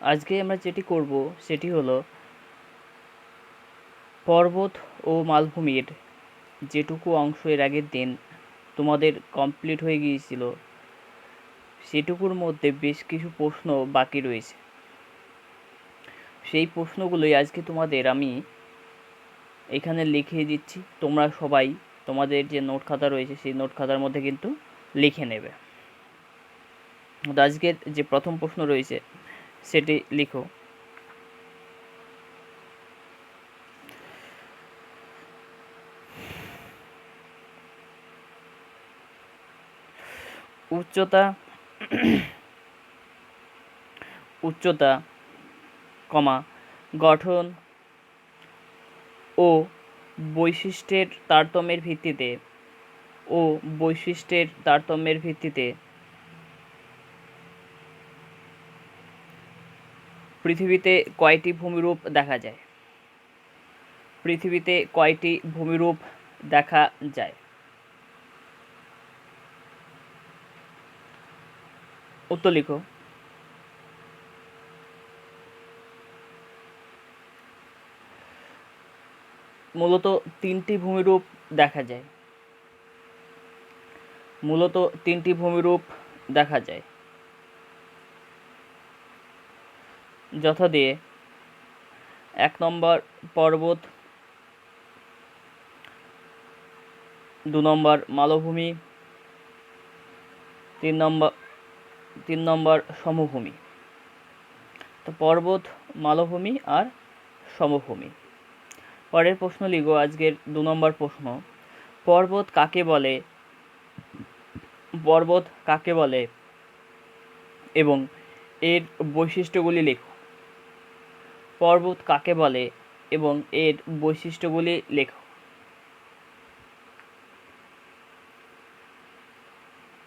আজকে আমরা যেটি করব সেটি হলো পর্বত ও মালভূমির যেটুকু অংশ এর আগের দিন তোমাদের কমপ্লিট হয়ে গিয়েছিল সেটুকুর মধ্যে বেশ কিছু প্রশ্ন বাকি রয়েছে। সেই প্রশ্নগুলোই আজকে তোমাদের আমি এখানে লিখে দিচ্ছি। তোমরা সবাই তোমাদের যে নোট খাতা রয়েছে সেই নোট খাতার মধ্যে কিন্তু লিখে নেবে। তো আজকের যে প্রথম প্রশ্ন রয়েছে সেটি লিখো। উচ্চতা উচ্চতা কমা গঠন ও বৈশিষ্ট্যের তারতম্যের ভিত্তিতে পৃথিবীতে কয়টি ভূমিরূপ দেখা যায়? পৃথিবীতে কয়টি ভূমিরূপ দেখা যায়? উত্তর লিখো। মূলত তিনটি ভূমিরূপ দেখা যায়। যথা দিয়ে 1 নম্বর পর্বত, 2 নম্বর মালভূমি, 3 নম্বর সমভূমি। তো পর্বত, মালভূমি আর সমভূমি। পরের প্রশ্ন লিখো, আজকের 2 নম্বর প্রশ্ন। পর্বত কাকে বলে এবং এর বৈশিষ্ট্যগুলি লেখো। পর্বত কাকে বলে এবং এর বৈশিষ্ট্যগুলি লেখো।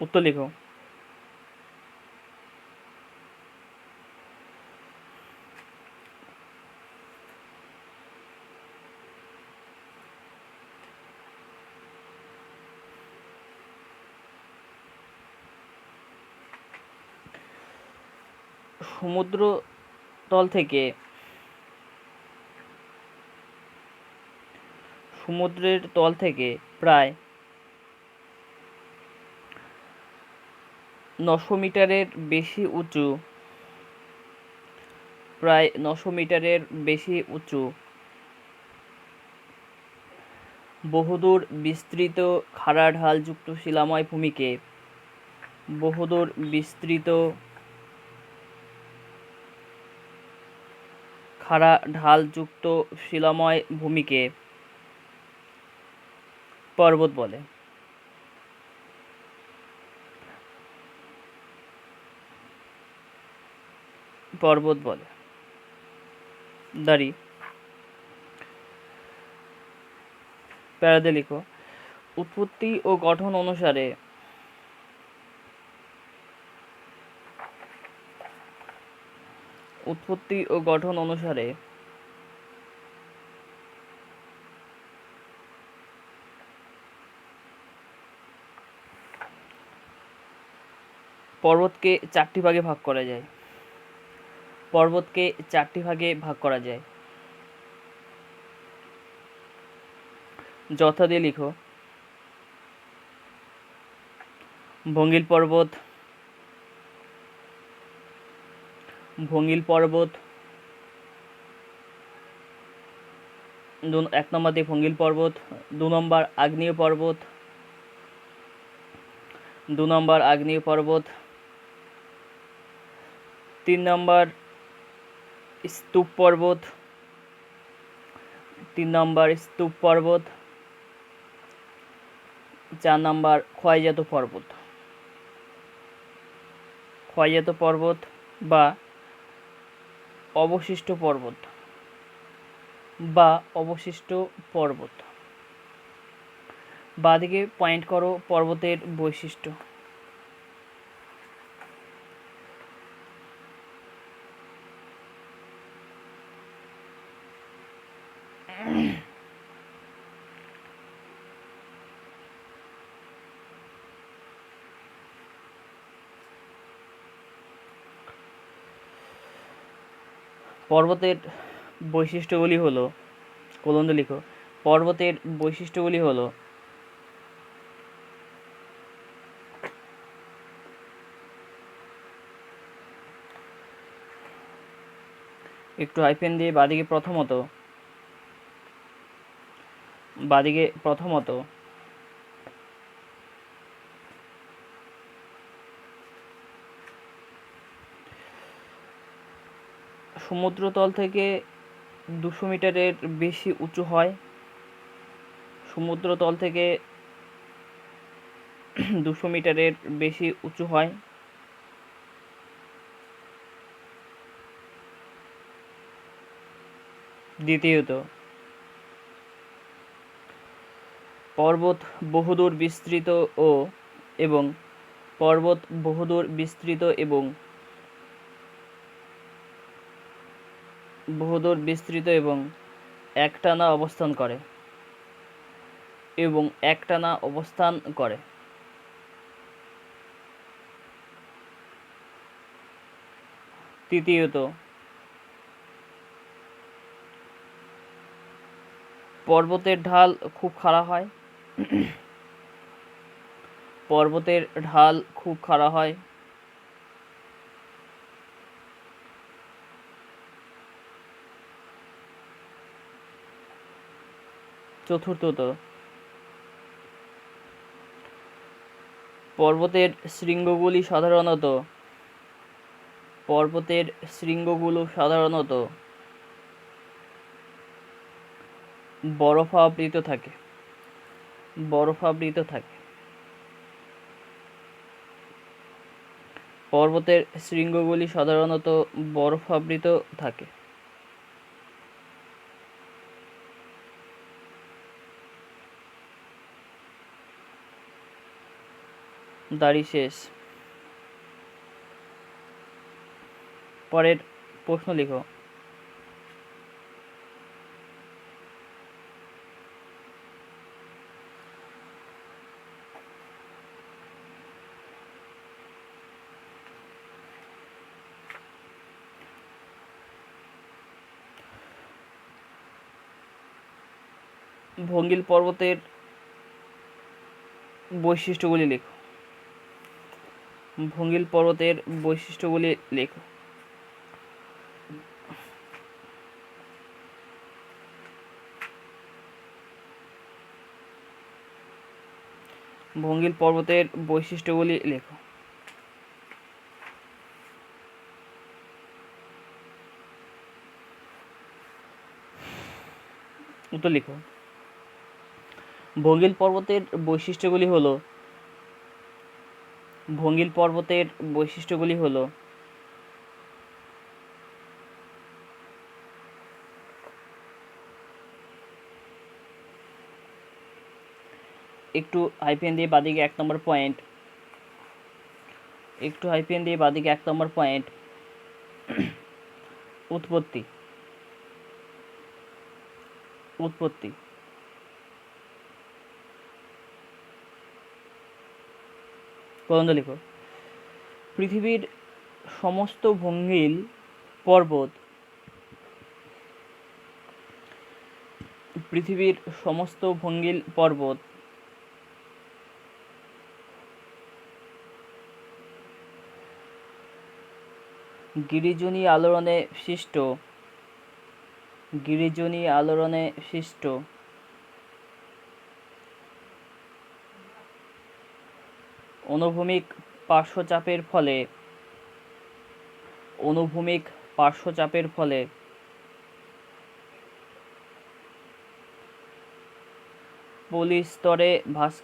উত্তর লিখো। সমুদ্রের তল থেকে প্রায় 900 মিটারের বেশি উঁচু বহুদূর বিস্তৃত খাড়া ঢালযুক্ত শিলাময় ভূমিকে পর্বত বলে। দাঁড়ি প্যারাদে লিখো। উৎপত্তি ও গঠন অনুসারে পর্বতকে চারটি ভাগে ভাগ করা যায়। যথা দিয়ে লিখো। ভঙ্গিল পর্বত, 1 নম্বর দিয়ে ভঙ্গিল পর্বত, 2 নম্বর আগ্নেয় পর্বত, 3 নম্বর স্তূপ পর্বত, 4 নম্বর ক্ষয়জাত পর্বত বা অবশিষ্ট পর্বত। বাঁদিকে পয়েন্ট করো পর্বতের বৈশিষ্ট্য। পর্বতের বৈশিষ্ট্যগুলি হলো, কলন্দে লিখো, পর্বতের বৈশিষ্ট্যগুলি হলো একটু হাইফেন দিয়ে বাদিকে প্রথমত সমুদ্রতল থেকে 200 মিটারের বেশি উঁচু হয়। সমুদ্রতল থেকে 200 মিটারের বেশি উঁচু হয়। দ্বিতীয়ত, পর্বত বহুদূর বিস্তৃত এবং একটানা অবস্থান করে। তৃতীয়ত, পর্বতের ঢাল খুব খাড়া হয়। চতুর্থত, পর্বতের শৃঙ্গগুলো সাধারণত বরফাবৃত থাকে। পর্বতের শৃঙ্গগুলি সাধারণত বরফাবৃত থাকে। দাড়ি শেষ। পরের প্রশ্ন লিখো। ভঙ্গিল পর্বতের বৈশিষ্ট্যগুলি লেখো। ভঙ্গিল পর্বতের বৈশিষ্ট্যগুলি লেখো। ভঙ্গিল পর্বতের বৈশিষ্ট্যগুলি লেখো। উত্তর লিখো। ভঙ্গিল পর্বতের বৈশিষ্ট্যগুলি হলো একটু হাইফেন দিয়ে বাদিকে 1 নম্বর পয়েন্ট উৎপত্তি। প্রবন্ধ লিখো। পৃথিবীর সমস্ত ভঙ্গিল পর্বত গিরিজনী আলোড়নে সৃষ্ট অনুভূমিক পার্শ্বচাপের ফলে পলিস্তরে ভাঁজ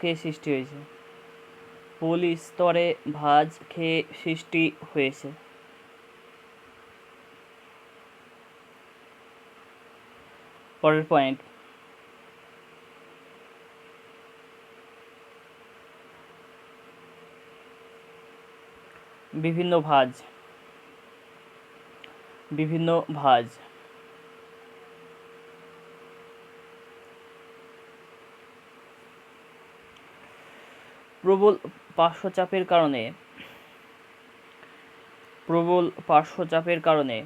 খেয়ে সৃষ্টি হয়েছে। পরের পয়েন্ট, বিভিন্ন ভাঁজ। প্রবল পার্শ্বচাপের কারণে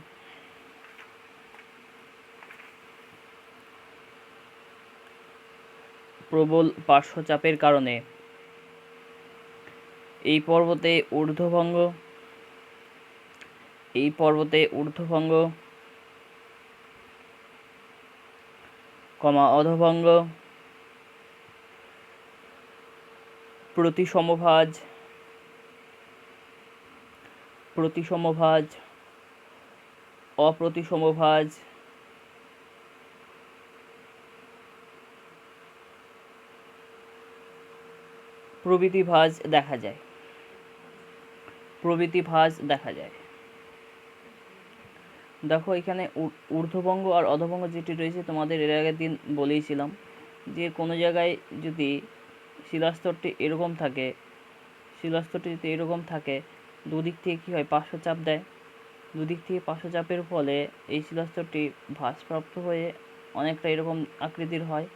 প্রবল পার্শ্বচাপের কারণে এই পর্বতে ঊর্ধ্বভঙ্গ অধোভঙ্গ প্রতিসমভাজ অপ্রতিসমভাজ প্রভৃতি ভাঁজ দেখা যায়। দেখো এখানে ঊর্ধ্বভঙ্গ আর অধোভঙ্গ যেটি রয়েছে তোমাদের এর আগের দিন বলেইছিলাম যে কোনো জায়গায় যদি শিলাস্তরটি এরকম থাকে দুদিক থেকে কী হয়, পার্শ্বচাপ দেয়। দুদিক থেকে পার্শ্বচাপের ফলে এই শিলাস্তরটি ভাঁজপ্রাপ্ত হয়ে অনেকটা এরকম আকৃতির হয়।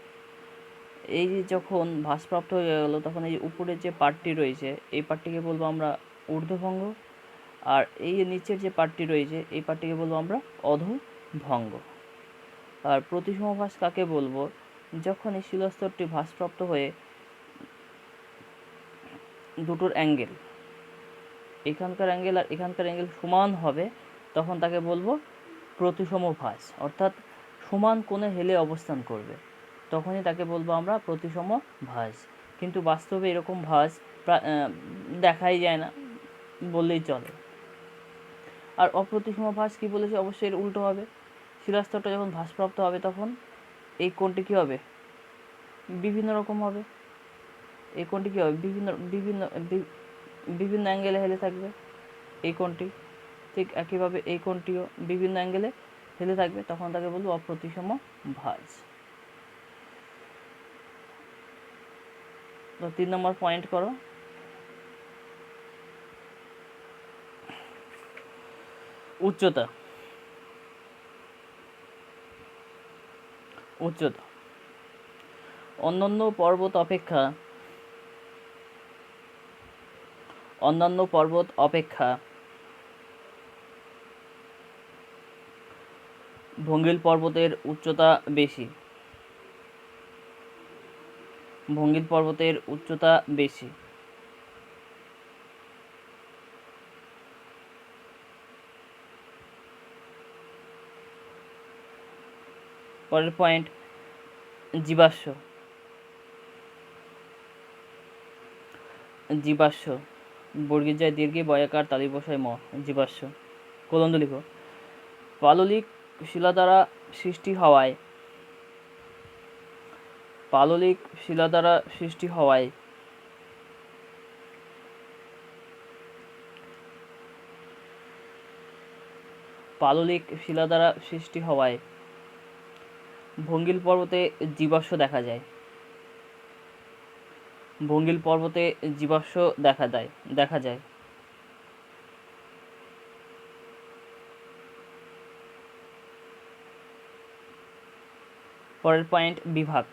এই যে যখন ভাঁজপ্রাপ্ত হয়ে গেল তখন এই উপরের যে পার্টটি রয়েছে এই পার্টটিকে বলবো আমরা ঊর্ধ্বভঙ্গ, আর এই নিচের যে পার্টটি রয়েছে এই পার্টটিকে বলবো আমরা অধোভঙ্গ। আর প্রতিসমভাজ কাকে বলবো, যখন এই শিলাস্তরটি ভাঁজপ্রাপ্ত হয়ে দুটোর অ্যাঙ্গেল, এখানকার অ্যাঙ্গেল আর এখানকার অ্যাঙ্গেল সমান হবে তখন তাকে বলবো প্রতিসমভাজ, অর্থাৎ সমান কোণে হেলে অবস্থান করবে, তখনই তাকে বলবো আমরা প্রতিসমভাজ। কিন্তু বাস্তবে এরকম ভাঁজ দেখাই যায় না বললেই চলে। আর অপ্রতিসমভাজ কী বলেছে, অবশ্যই এর উল্টো হবে। শিলাস্তরটা যখন ভাঁজপ্রাপ্ত হবে তখন এই কোণটি কী হবে, বিভিন্ন রকম হবে। এই কোণটি কী হবে, বিভিন্ন অ্যাঙ্গেলে হেলে থাকবে এই কোণটি। ঠিক একইভাবে এই কোণটিও বিভিন্ন অ্যাঙ্গেলে হেলে থাকবে, তখন তাকে বলবো অপ্রতিসমভাজ। তো 3 নম্বর পয়েন্ট করো। উচ্চতা অন্যান্য পর্বত অপেক্ষা ভঙ্গিল পর্বতের উচ্চতা বেশি। পরের পয়েন্ট জীবাশ্ম বর্গীর যায় দীর্ঘে বয়াকার তালি বসায় ম। জীবাশ্ম কোলন্দ লিখো। পাললিক শিলা দ্বারা সৃষ্টি হওয়ায় ভঙ্গিল পর্বতে জীবাশ্ম দেখা যায়। পরের পয়েন্ট বিভাগ।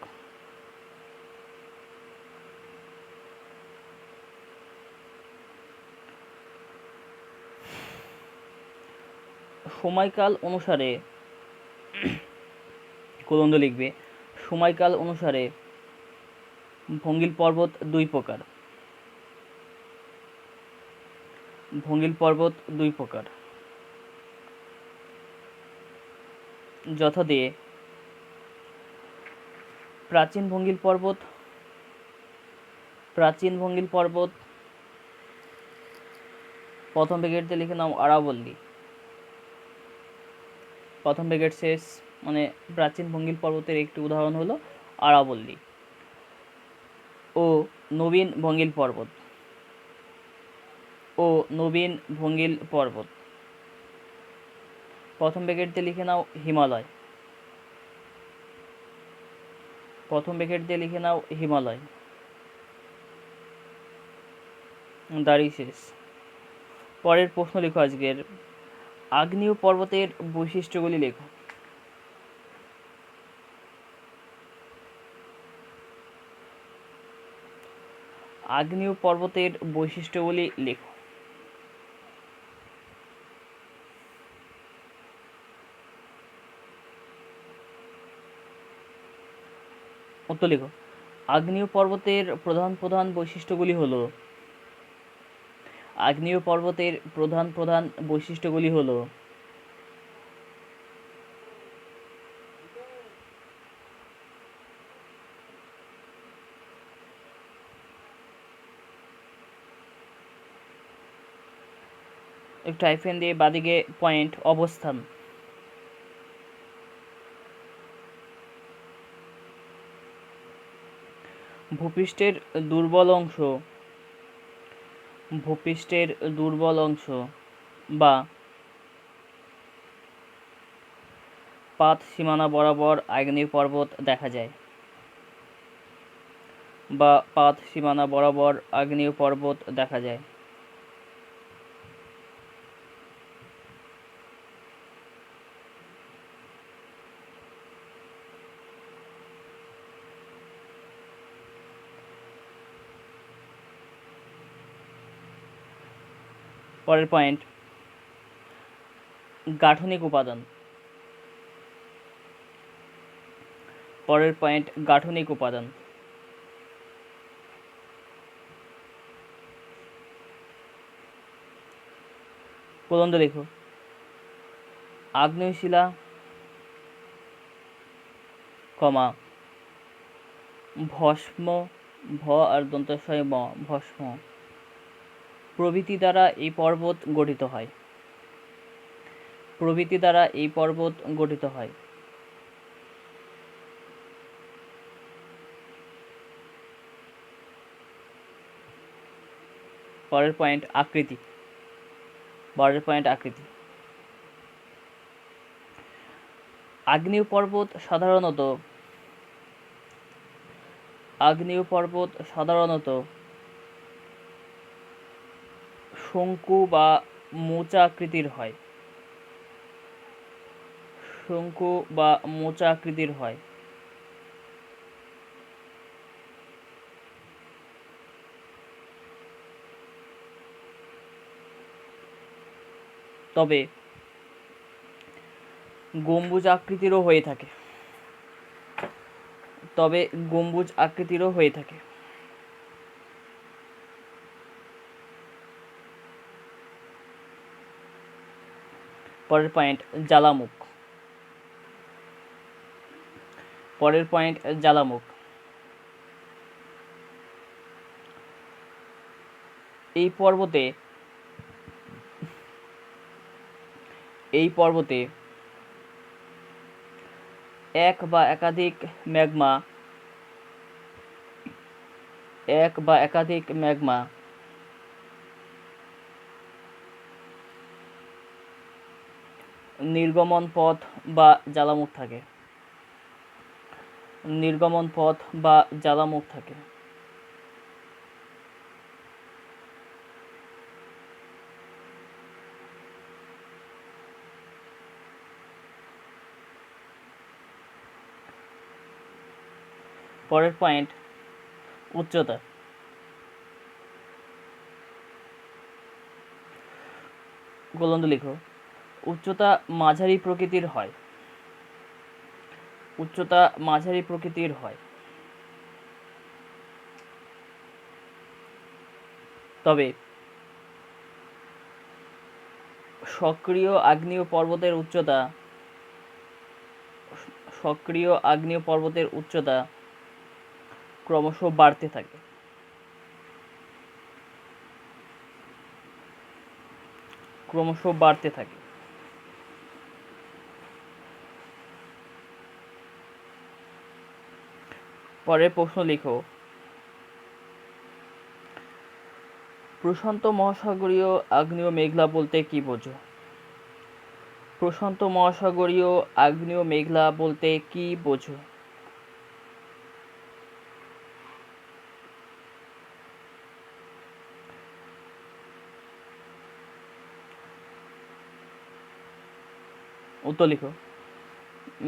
সময়কাল অনুসারে কোলন্দ লিখবে। সময়কাল অনুসারে ভঙ্গিল পর্বত দুই প্রকার। যথা দিয়ে প্রাচীন ভঙ্গিল পর্বত প্রথম ব্র্যাকেটে লিখে নাও আরাবল্লী, প্রথম ব্র্যাকেট শেষ, মানে প্রাচীন ভঙ্গিল পর্বতের একটি উদাহরণ হলো আরাবল্লী। ও নবীন ভঙ্গিল পর্বত প্রথম ব্র্যাকেট লিখে নাও হিমালয়, দাড়ি শেষ। পরের প্রশ্ন লিখো আজকের, আগ্নেয় পর্বতের বৈশিষ্ট্যগুলি লেখো। উত্তর লিখো। আগ্নেয় পর্বতের প্রধান প্রধান বৈশিষ্ট্যগুলি হল একটু হাইফেন দিয়ে বাদিকে পয়েন্ট অবস্থান, ভূপৃষ্ঠের দুর্বল অংশ বা পাত সীমানা বরাবর আগ্নেয় পর্বত দেখা যায়। পরের পয়েন্ট গাঠনিক উপাদান। প্রবন্ধ লেখো। আগ্নেয় শিলা, ভস্ম, ভ আর দন্তস্বয় ম, ভস্ম প্রভৃতি দ্বারা এই পর্বত গঠিত হয়। পরের পয়েন্ট আকৃতি। আগ্নেয় পর্বত সাধারণত শঙ্কু বা মোচা আকৃতির হয়। তবে গম্বুজ আকৃতিরও হয়ে থাকে। পরের পয়েন্ট জ্বালামুখ। এই পর্বতে এক বা একাধিক ম্যাগমা নির্গমন পথ বা জ্বালামুখ থাকে। পরের পয়েন্ট উচ্চতা। গোলন্দ লিখো। উচ্চতা মাঝারি প্রকৃতির হয়। তবে সক্রিয় আগ্নেয় পর্বতের উচ্চতা ক্রমশ বাড়তে থাকে। পরের প্রশ্ন লিখো। প্রশান্ত মহাসাগরীয় আগ্নেয় মেঘলা বলতে কি বোঝো? উত্তর লিখো।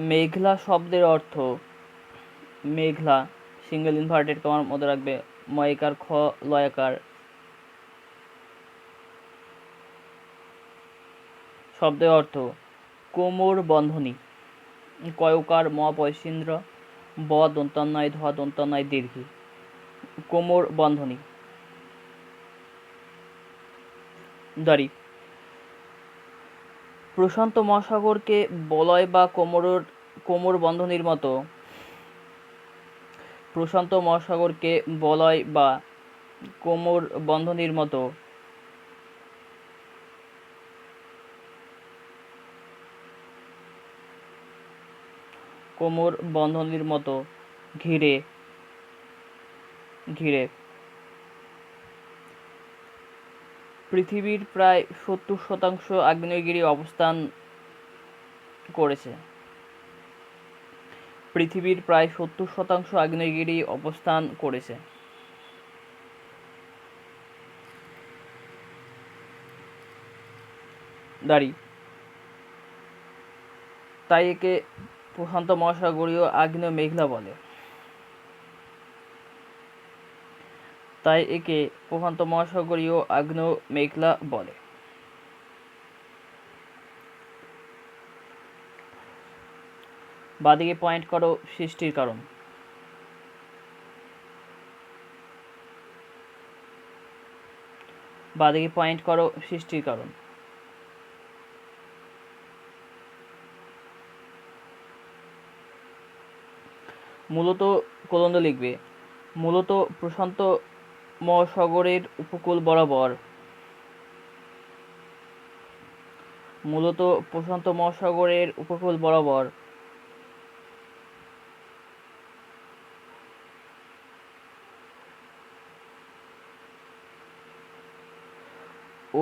মেঘলা শব্দের অর্থ, মেঘলা সিঙ্গেল ইনভার্টেড কমার মধ্যে রাখবে, ময়কার খ লয়াকার শব্দের অর্থ কোমর বন্ধনী, কয়কার ম পয়সীন্দ্র, ব দন্তান্নয় ধ দন্তান্নয় দীর্ঘী। কোমর বন্ধনী। দাঁড়ি, প্রশান্ত মহাসাগরকে বলয় বা কোমর বন্ধনীর মতো, প্রশান্ত মহাসাগরকে বলয় বা কোমর বন্ধনীর মতো কোমর বন্ধনীর মতো ঘিরে ঘিরে পৃথিবীর প্রায় 70% আগ্নেয়গিরি অবস্থান করেছে। পৃথিবীর প্রায় 70% আগ্নেয়গিরি অবস্থান করেছে। দাঁড়ি, তাই একে প্রশান্ত মহাসাগরীয় আগ্নেয় মেঘলা বলে। তাই একে প্রশান্ত মহাসাগরীয় আগ্নেয় মেঘলা বলে। বাদিকে পয়েন্ট করো সৃষ্টির কারণ। বাদিকে পয়েন্ট করো সৃষ্টির কারণ। মূলত কলন্দ লিখবে, মূলত প্রশান্ত মহাসাগরের উপকূল বরাবর, মূলত প্রশান্ত মহাসাগরের উপকূল বরাবর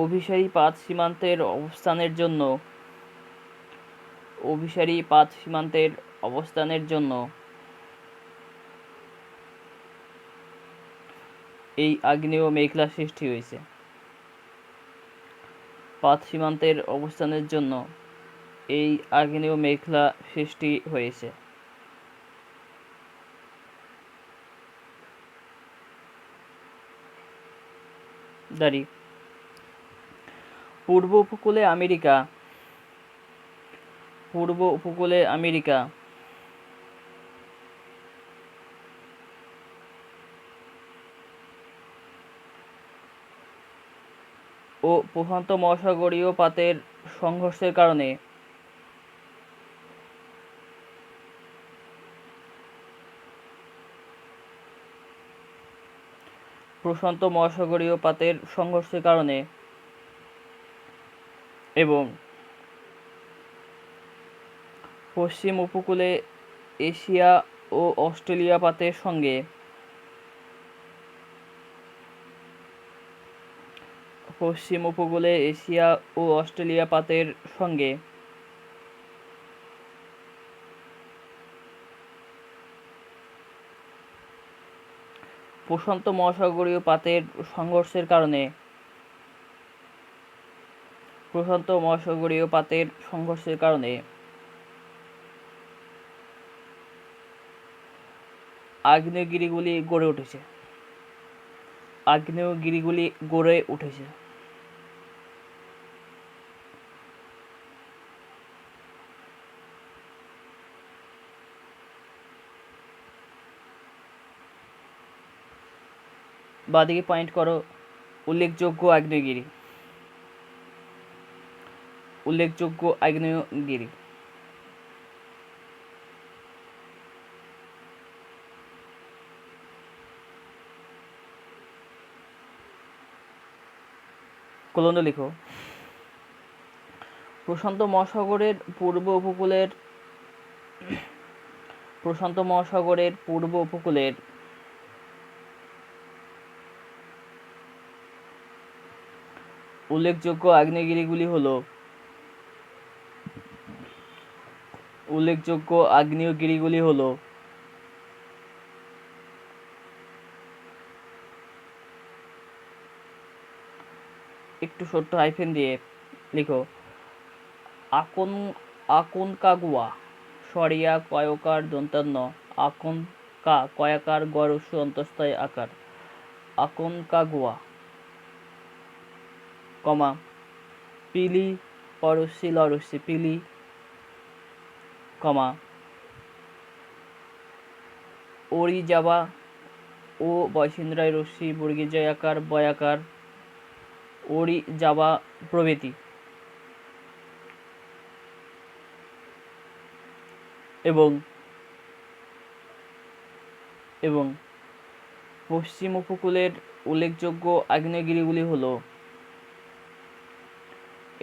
অভিসারী পাত সীমান্তের অবস্থানের জন্য, অভিসারী পাত সীমান্তের অবস্থানের জন্য এই আগ্নেয় মেঘলা সৃষ্টি হয়েছে। পাত সীমান্তের অবস্থানের জন্য এই আগ্নেয় মেঘলা সৃষ্টি হয়েছে। দাঁড়ি, পূর্ব উপকূলে আমেরিকা, পূর্ব উপকূলে আমেরিকা ও প্রশান্ত মহাসাগরীয় পাতের সংঘর্ষের কারণে প্রশান্ত মহাসাগরীয় পাতের সংঘর্ষের কারণে এবং পশ্চিম উপকূলে এশিয়া ও অস্ট্রেলিয়া পাতের সঙ্গে পশ্চিম উপকূলে এশিয়া ও অস্ট্রেলিয়া পাতের সঙ্গে প্রশান্ত মহাসাগরীয় পাতের সংঘর্ষের কারণে প্রশান্ত মহাসাগরীয় পাতের সংঘর্ষের কারণে আগ্নেয়গিরিগুলি গড়ে উঠেছে। আগ্নেয়গিরিগুলি গড়ে উঠেছে। বাদিকে পয়েন্ট করো উল্লেখযোগ্য আগ্নেয়গিরি। উল্লেখযোগ্য আগ্নেয়গিরি। কলন্দ লিখো, প্রশান্ত মহাসাগরের পূর্ব উপকূলের প্রশান্ত মহাসাগরের পূর্ব উপকূলের উল্লেখযোগ্য আগ্নেয়গিরিগুলি হলো উল্লেখযোগ্য আগ্নেয়গিরিগুলি হলো একটু ছোট্ট হাইফেন দিয়ে লিখো আকনকাগুয়া, সরিয়া কয়কার দন্তান্ন আকনকা কয়াকার গরস্য অন্তস্থায় আকার আকনকাগুয়া, কমা পিলি পরশি লরসি পিলি, কমা ওরিজাবা ও বয়সেন্দ্রায় রশ্মি বর্গীয় জয়াকার বয়াকার ওরি জাবা প্রভৃতি। এবং এবং পশ্চিম উপকূলের উল্লেখযোগ্য আগ্নেয়গিরিগুলি হল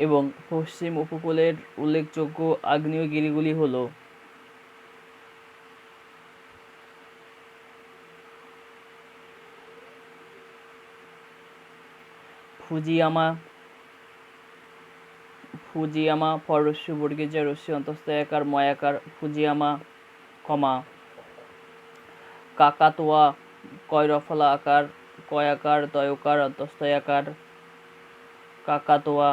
এবং পশ্চিম উপকূলের উল্লেখযোগ্য আগ্নেয়গিরিগুলি হল ফুজিয়ামা ফররস্যু বর্গীয় জয় রস্যি অন্তঃস্থয়াকার ময়াকার ফুজিয়ামা, কাকাতোয়া কয়রফলা আকার কয়াকার দয়কার অন্তঃস্থয়াকার কাকাতোয়া,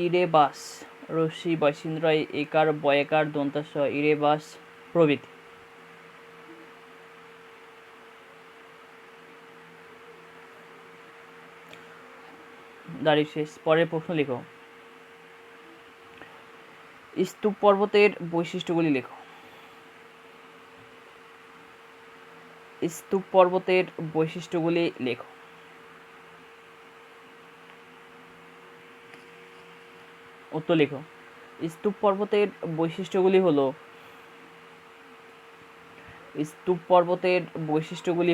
ইরেবাস রশ্মি বয়সেন্দ্রয় একার বয়াকার দন্তাস ইরেবাস প্রভৃতি। দাঁড়িয়ে শেষ। পরের প্রশ্ন লেখো। স্তূপ পর্বতের বৈশিষ্ট্যগুলি লেখো। স্তূপ পর্বতের বৈশিষ্ট্যগুলি লেখো। উত্তর লেখো। স্তূপ পর্বতের বৈশিষ্ট্যগুলি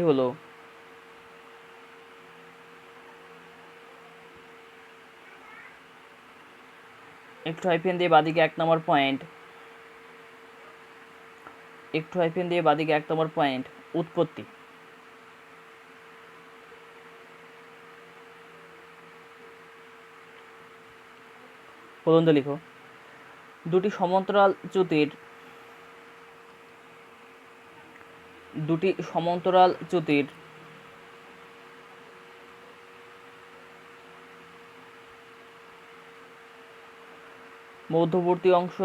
হলো একটু হাইফেন দিয়ে বাদিকে 1 নম্বর পয়েন্ট উৎপত্তি। প্রবন্ধ লিখো। দুটি সমান্তরাল চ্যুতির মধ্যবর্তী অংশ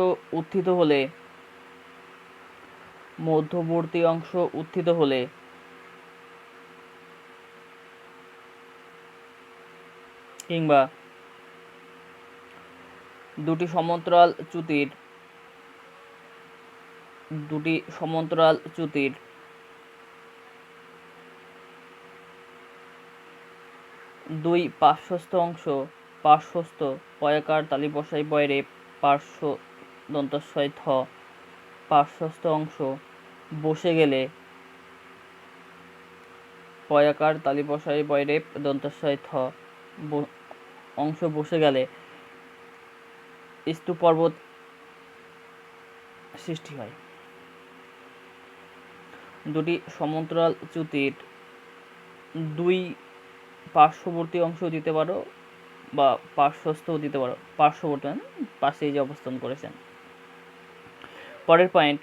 উত্থিত হলে কিংবা দুটি সমান্তরাল চ্যুতির দুই পার্শ্বস্থ অংশ পয়াকার তালি বসাই বয়রে পার্শ্ব দন্তস্বয় থ পার্শ্বস্থ অংশ বসে গেলে পয়াকার তালি বসাই বয়রে দন্তস্বয় থ অংশ বসে গেলে স্তূপ পর্বত সৃষ্টি হয়। দুটি সমান্তরাল চ্যুতির দুই পার্শ্ববর্তী অংশ দিতে পারো বা পার্শ্বস্থ দিতে পারো, পার্শ্ববর্তী পাশে যে অবস্থান করেছেন। পরের পয়েন্ট,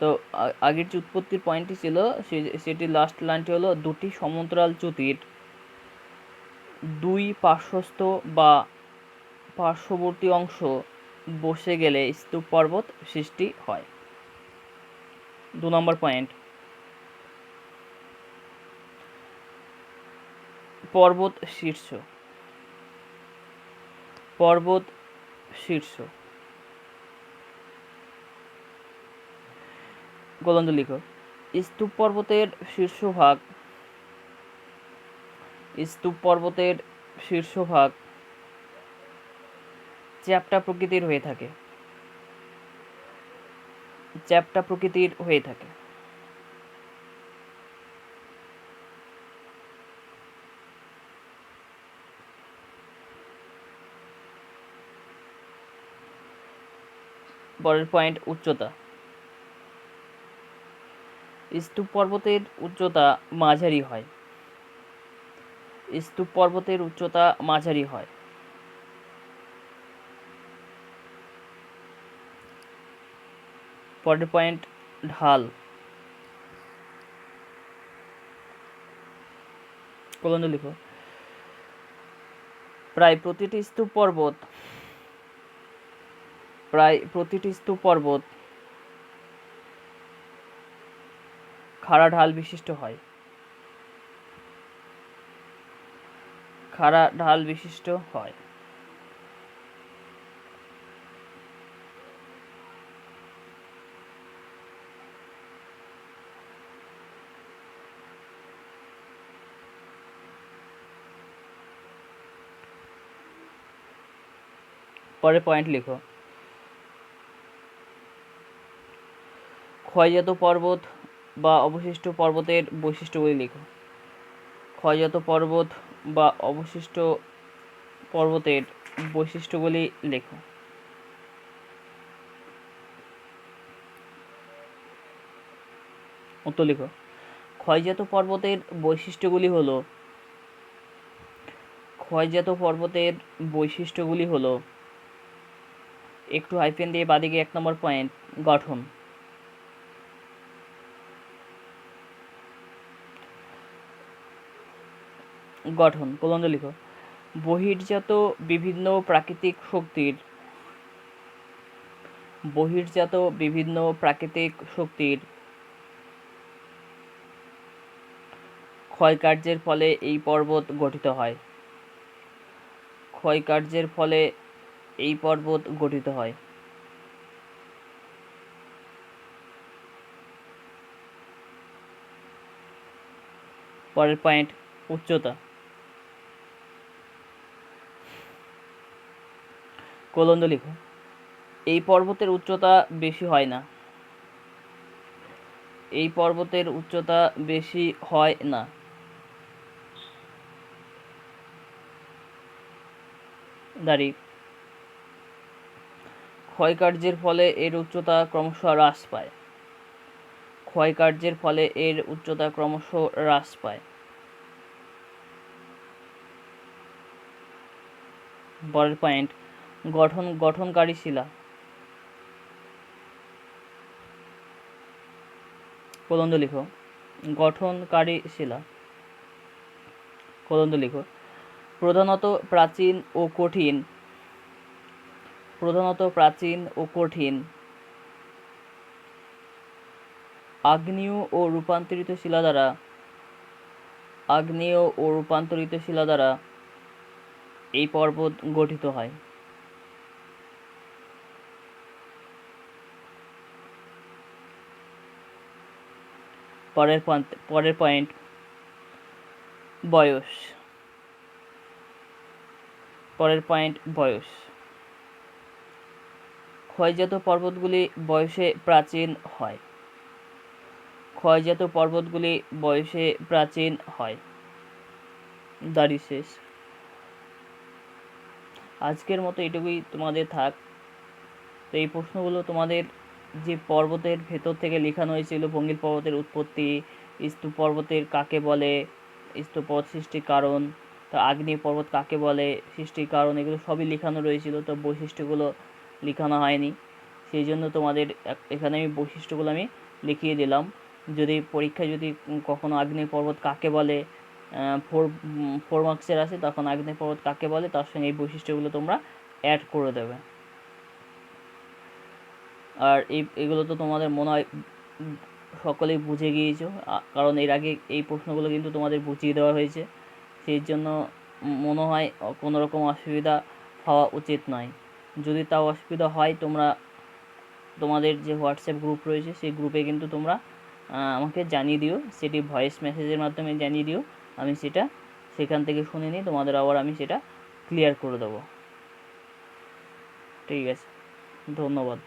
তো আগের যে উৎপত্তির পয়েন্টটি ছিল সেটি লাস্ট লাইনটি হলো দুটি সমান্তরাল চ্যুতির দুই পার্শ্বস্থ বা পার্শ্ববর্তী অংশ বসে গেলে স্তূপ পর্বত সৃষ্টি হয়। 2 নম্বর পয়েন্ট, পর্বত শীর্ষ গোলন্দ লিখো। স্তূপ পর্বতের শীর্ষভাগ চ্যাপ্টা প্রকৃতির হয়ে থাকে। পরের পয়েন্ট, উচ্চতা। স্তূপ পর্বতের উচ্চতা মাঝারি হয়। পরের পয়েন্ট, ঢাল। প্রবন্ধ লিখো। প্রায় প্রতিটি স্তূপ পর্বত খাড়া ঢাল বিশিষ্ট হয়। পরে পয়েন্ট লিখো। ক্ষয়জাত পর্বত বা অবশিষ্ট পর্বতের বৈশিষ্ট্যগুলি লিখো। ক্ষয়জাত পর্বত বা অবশিষ্ট পর্বতের বৈশিষ্ট্যগুলি লেখো। উত্তর লিখো। ক্ষয়জাত পর্বতের বৈশিষ্ট্যগুলি হলো, ক্ষয়জাত পর্বতের বৈশিষ্ট্যগুলি হলো, একটু হাইফেন দিয়ে বাদিকে 1 নম্বর পয়েন্ট, গঠন। গঠন প্রবন্ধ লিখো। বহির্জাত বিভিন্ন প্রাকৃতিক শক্তির, বহির্জাত বিভিন্ন প্রাকৃতিক শক্তির ক্ষয়কার্যের ফলে এই পর্বত গঠিত হয়। ক্ষয়কার্যের ফলে এই পর্বত গঠিত হয়। পরের পয়েন্ট, উচ্চতা। কোলন্দ লিখো। এই পর্বতের উচ্চতা বেশি হয় না। এই পর্বতের উচ্চতা বেশি হয় না। দাঁড়ি। ক্ষয়কার্যের ফলে এর উচ্চতা ক্রমশ হ্রাস পায়। ক্ষয়কার্যের ফলে এর উচ্চতা ক্রমশ হ্রাস পায়। পরের পয়েন্ট, গঠন, গঠনকারী শিলা। প্রবন্ধ লিখো। গঠনকারী শিলা। প্রবন্ধ লিখো। প্রধানত প্রাচীন ও কঠিন, প্রধানত প্রাচীন ও কঠিন আগ্নেয় ও রূপান্তরিত শিলা দ্বারা, আগ্নেয় ও রূপান্তরিত শিলা দ্বারা এই পর্বত গঠিত হয়। পরের পয়েন্ট, বয়স। পরের পয়েন্ট, বয়স। ক্ষয়জাত পর্বতগুলি বয়সে প্রাচীন হয়। ক্ষয়জাত পর্বতগুলি বয়সে প্রাচীন হয়। দাড়ি শেষ। আজকের মতো এটুকুই তোমাদের থাক। তো এই প্রশ্নগুলো তোমাদের যে পর্বতের ভেতর থেকে লেখানো হয়েছিল, ভঙ্গিল পর্বতের উৎপত্তি, স্তূপ পর্বতের কাকে বলে, স্তূপ পর্বত সৃষ্টির কারণ, তো আগ্নেয় পর্বত কাকে বলে, সৃষ্টির কারণ, এগুলো সবই লেখানো রয়েছিল। তো বৈশিষ্ট্যগুলো লেখানো হয়নি, সেই জন্য তোমাদের এখানে আমি বৈশিষ্ট্যগুলো আমি লিখিয়ে দিলাম। যদি পরীক্ষায় যদি কখনো আগ্নেয় পর্বত কাকে বলে 4 মার্কসের আসে, তখন আগ্নেয় পর্বত কাকে বলে তার সঙ্গে এই বৈশিষ্ট্যগুলো তোমরা অ্যাড করে দেবে। আর এগুলো তো তোমাদের মনে হয় সকলেই বুঝে গিয়েছো, কারণ এর আগে এই প্রশ্নগুলো কিন্তু তোমাদের বুঝিয়ে দেওয়া হয়েছে। সেই জন্য মনে হয় কোনো রকম অসুবিধা হওয়া উচিত নয়। যদি তাও অসুবিধা হয়, তোমরা তোমাদের যে হোয়াটসঅ্যাপ গ্রুপ রয়েছে সেই গ্রুপে কিন্তু তোমরা আমাকে জানিয়ে দিও, সেটি ভয়েস মেসেজের মাধ্যমে জানিয়ে দিও। আমি সেটা সেখান থেকে শুনে নিই, তোমাদের আবার আমি সেটা ক্লিয়ার করে দেবো। ঠিক আছে, ধন্যবাদ।